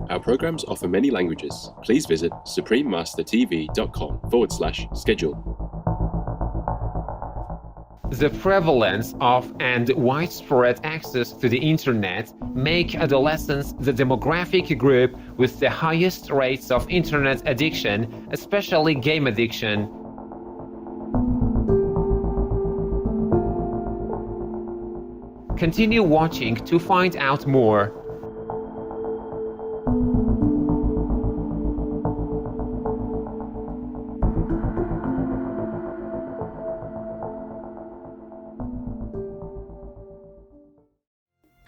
Our programs offer many languages. Please visit suprememastertv.com/schedule. The prevalence of and widespread access to the internet make adolescents the demographic group with the highest rates of internet addiction, especially game addiction. Continue watching to find out more.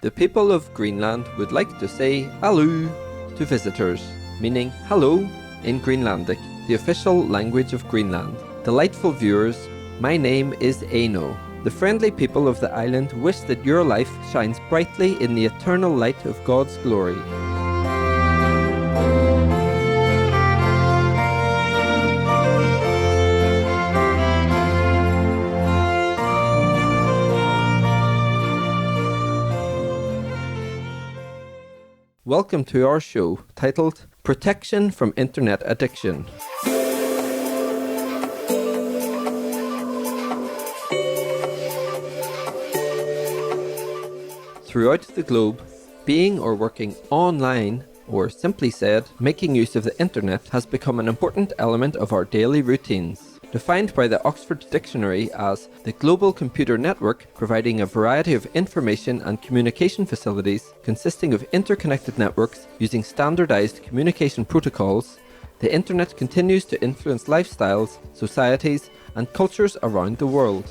The people of Greenland would like to say "Hallo" to visitors, meaning hello in Greenlandic, the official language of Greenland. Delightful viewers, my name is Eino. The friendly people of the island wish that your life shines brightly in the eternal light of God's glory. Welcome to our show, titled Protection from Internet Addiction. Throughout the globe, being or working online, or simply said, making use of the internet, has become an important element of our daily routines. Defined by the Oxford Dictionary as the global computer network providing a variety of information and communication facilities consisting of interconnected networks using standardized communication protocols, the internet continues to influence lifestyles, societies, and cultures around the world.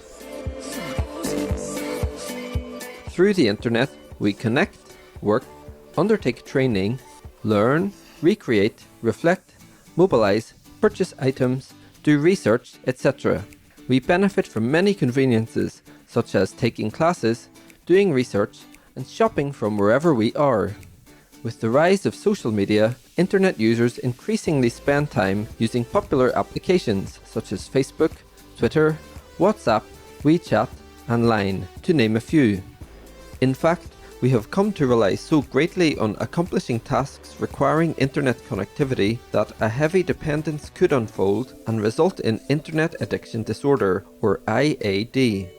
Through the internet, we connect, work, undertake training, learn, recreate, reflect, mobilize, purchase items, do research, etc. We benefit from many conveniences, such as taking classes, doing research, and shopping from wherever we are. With the rise of social media, internet users increasingly spend time using popular applications such as Facebook, Twitter, WhatsApp, WeChat, and Line, to name a few. In fact, we have come to rely so greatly on accomplishing tasks requiring internet connectivity that a heavy dependence could unfold and result in Internet Addiction Disorder, or IAD.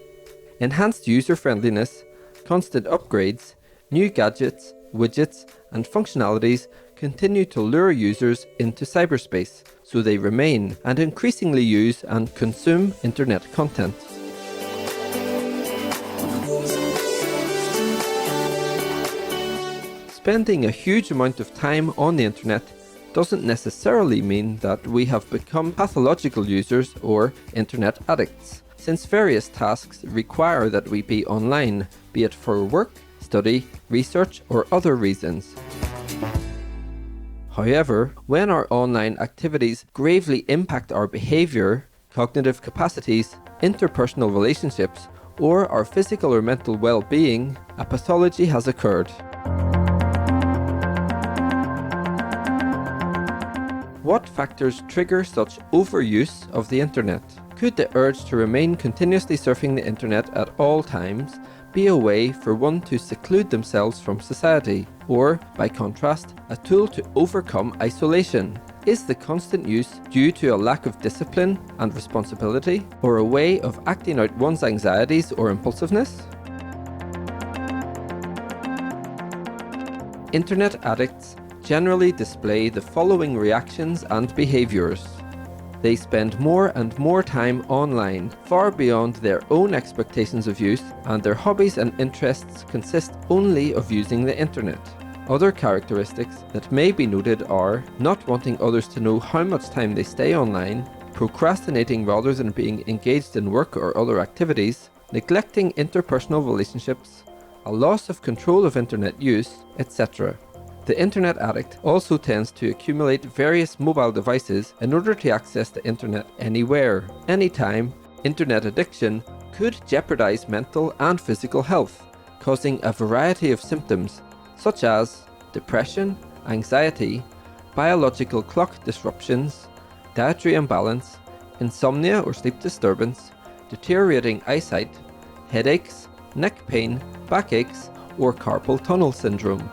Enhanced user-friendliness, constant upgrades, new gadgets, widgets, and functionalities continue to lure users into cyberspace, so they remain and increasingly use and consume internet content. Spending a huge amount of time on the internet doesn't necessarily mean that we have become pathological users or internet addicts, since various tasks require that we be online, be it for work, study, research, or other reasons. However, when our online activities gravely impact our behavior, cognitive capacities, interpersonal relationships, or our physical or mental well-being, a pathology has occurred. What factors trigger such overuse of the internet? Could the urge to remain continuously surfing the internet at all times be a way for one to seclude themselves from society, or, by contrast, a tool to overcome isolation? Is the constant use due to a lack of discipline and responsibility, or a way of acting out one's anxieties or impulsiveness? Internet addicts generally display the following reactions and behaviors. They spend more and more time online, far beyond their own expectations of use, and their hobbies and interests consist only of using the internet. Other characteristics that may be noted are not wanting others to know how much time they stay online, procrastinating rather than being engaged in work or other activities, neglecting interpersonal relationships, a loss of control of internet use, etc. The internet addict also tends to accumulate various mobile devices in order to access the internet anywhere, anytime. Internet addiction could jeopardize mental and physical health, causing a variety of symptoms such as depression, anxiety, biological clock disruptions, dietary imbalance, insomnia or sleep disturbance, deteriorating eyesight, headaches, neck pain, backaches, or carpal tunnel syndrome.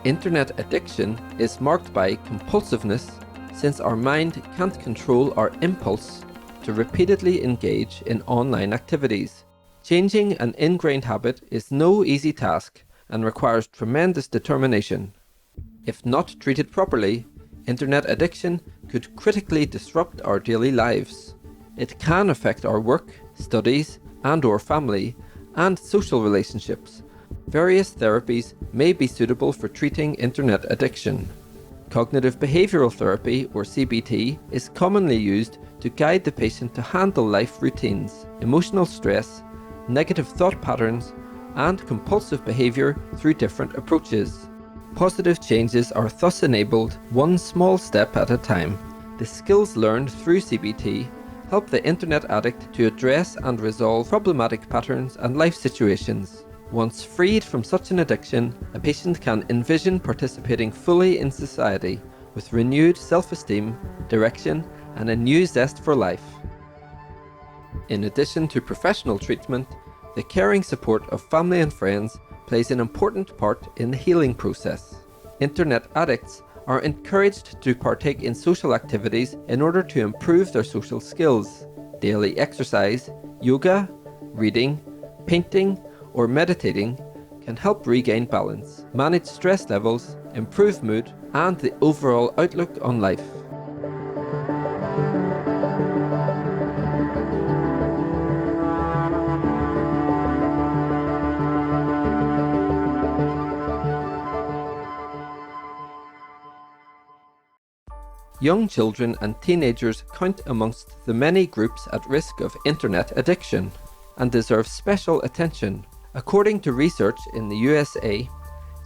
Internet addiction is marked by compulsiveness, since our mind can't control our impulse to repeatedly engage in online activities. Changing an ingrained habit is no easy task and requires tremendous determination. If not treated properly, internet addiction could critically disrupt our daily lives. It can affect our work, studies, and/or family, and social relationships. Various therapies may be suitable for treating internet addiction. Cognitive behavioral therapy, or CBT, is commonly used to guide the patient to handle life routines, emotional stress, negative thought patterns, and compulsive behavior through different approaches. Positive changes are thus enabled one small step at a time. The skills learned through CBT help the internet addict to address and resolve problematic patterns and life situations. Once freed from such an addiction, a patient can envision participating fully in society with renewed self-esteem, direction, and a new zest for life. In addition to professional treatment, the caring support of family and friends plays an important part in the healing process. Internet addicts are encouraged to partake in social activities in order to improve their social skills. Daily exercise, yoga, reading, painting, or meditating can help regain balance, manage stress levels, improve mood, and the overall outlook on life. Young children and teenagers count amongst the many groups at risk of internet addiction and deserve special attention. According to research in the USA,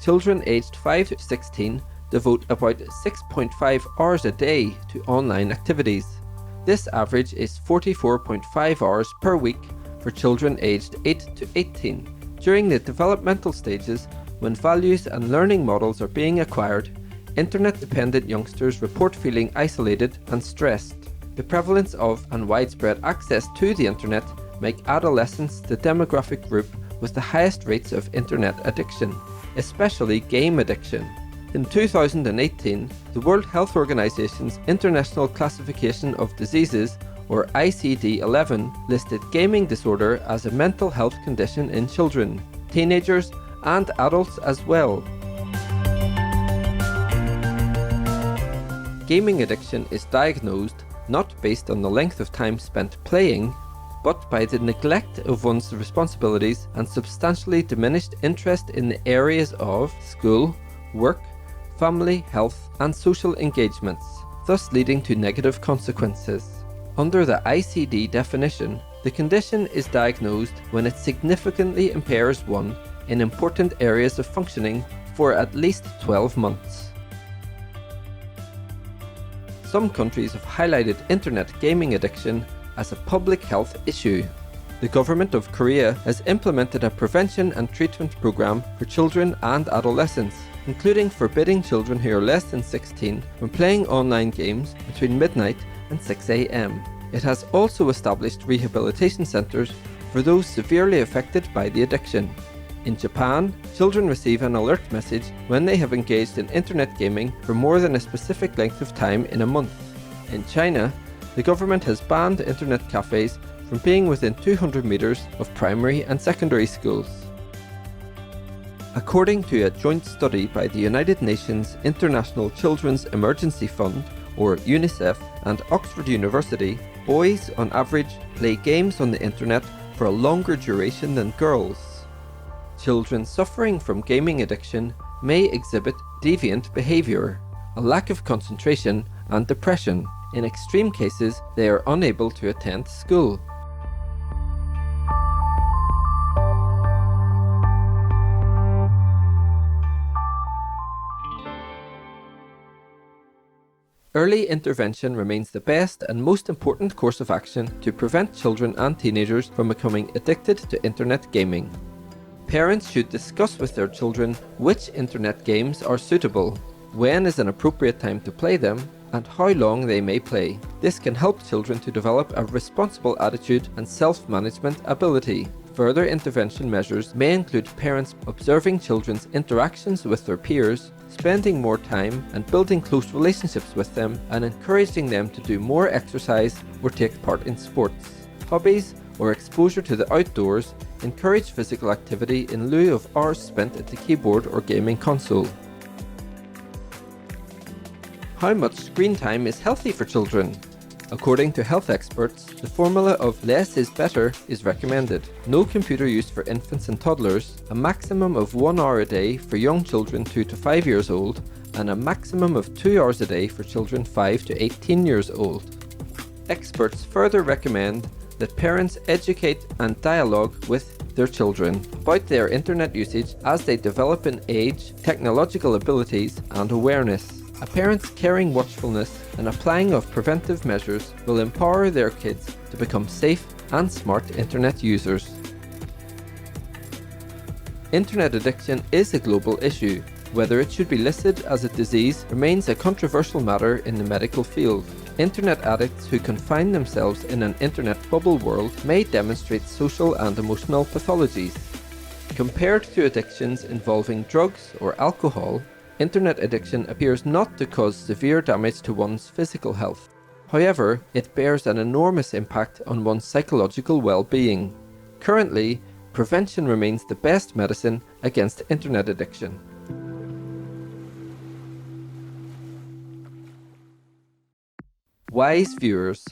children aged 5 to 16 devote about 6.5 hours a day to online activities. This average is 44.5 hours per week for children aged 8 to 18. During the developmental stages, when values and learning models are being acquired, internet-dependent youngsters report feeling isolated and stressed. The prevalence of and widespread access to the internet make adolescents the demographic group with the highest rates of internet addiction, especially game addiction. In 2018, the World Health Organization's International Classification of Diseases, or ICD-11, listed gaming disorder as a mental health condition in children, teenagers, and adults as well. Gaming addiction is diagnosed not based on the length of time spent playing, but by the neglect of one's responsibilities and substantially diminished interest in the areas of school, work, family, health, and social engagements, thus leading to negative consequences. Under the ICD definition, the condition is diagnosed when it significantly impairs one in important areas of functioning for at least 12 months. Some countries have highlighted internet gaming addiction as a public health issue. The government of Korea has implemented a prevention and treatment program for children and adolescents, including forbidding children who are less than 16 from playing online games between midnight and 6 a.m. It has also established rehabilitation centers for those severely affected by the addiction. In Japan, children receive an alert message when they have engaged in internet gaming for more than a specific length of time in a month. In China, the government has banned internet cafes from being within 200 meters of primary and secondary schools. According to a joint study by the United Nations International Children's Emergency Fund, or UNICEF, and Oxford University, boys on average play games on the internet for a longer duration than girls. Children suffering from gaming addiction may exhibit deviant behavior, a lack of concentration, and depression. In extreme cases, they are unable to attend school. Early intervention remains the best and most important course of action to prevent children and teenagers from becoming addicted to internet gaming. Parents should discuss with their children which internet games are suitable, when is an appropriate time to play them, and how long they may play. This can help children to develop a responsible attitude and self-management ability. Further intervention measures may include parents observing children's interactions with their peers, spending more time and building close relationships with them, and encouraging them to do more exercise or take part in sports. Hobbies or exposure to the outdoors encourage physical activity in lieu of hours spent at the keyboard or gaming console. How much screen time is healthy for children? According to health experts, the formula of less is better is recommended. No computer use for infants and toddlers, a maximum of 1 hour a day for young children 2 to 5 years old, and a maximum of 2 hours a day for children 5 to 18 years old. Experts further recommend that parents educate and dialogue with their children about their internet usage as they develop in age, technological abilities, and awareness. A parent's caring watchfulness and applying of preventive measures will empower their kids to become safe and smart internet users. Internet addiction is a global issue. Whether it should be listed as a disease remains a controversial matter in the medical field. Internet addicts who confine themselves in an internet bubble world may demonstrate social and emotional pathologies. Compared to addictions involving drugs or alcohol, internet addiction appears not to cause severe damage to one's physical health. However, it bears an enormous impact on one's psychological well-being. Currently, prevention remains the best medicine against internet addiction. Wise viewers,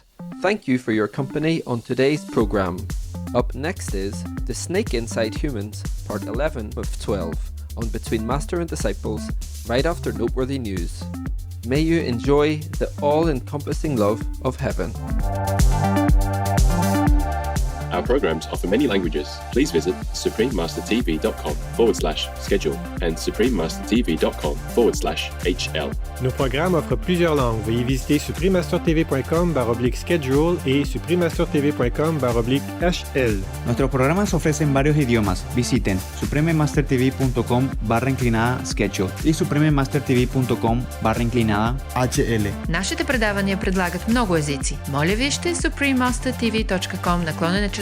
thank you for your company on today's program. Up next is The Snake Inside Humans, part 11 of 12, on Between Master and Disciples, right after noteworthy news. May you enjoy the all-encompassing love of heaven. Our programs offer many languages. Please visit suprememastertv.com/schedule and suprememastertv.com/HL. Nos programmes offrent plusieurs langues. Veuillez visiter suprememastertv.com/schedule et suprememastertv.com/HL. Nuestros programas ofrecen varios idiomas. Visiten suprememastertv.com/schedule и suprememastertv.com/HL. Нашите предавания предлагат много езици. Моля вижте suprememastertv.com/schedule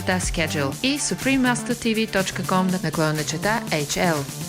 и suprememastertv.com/HL.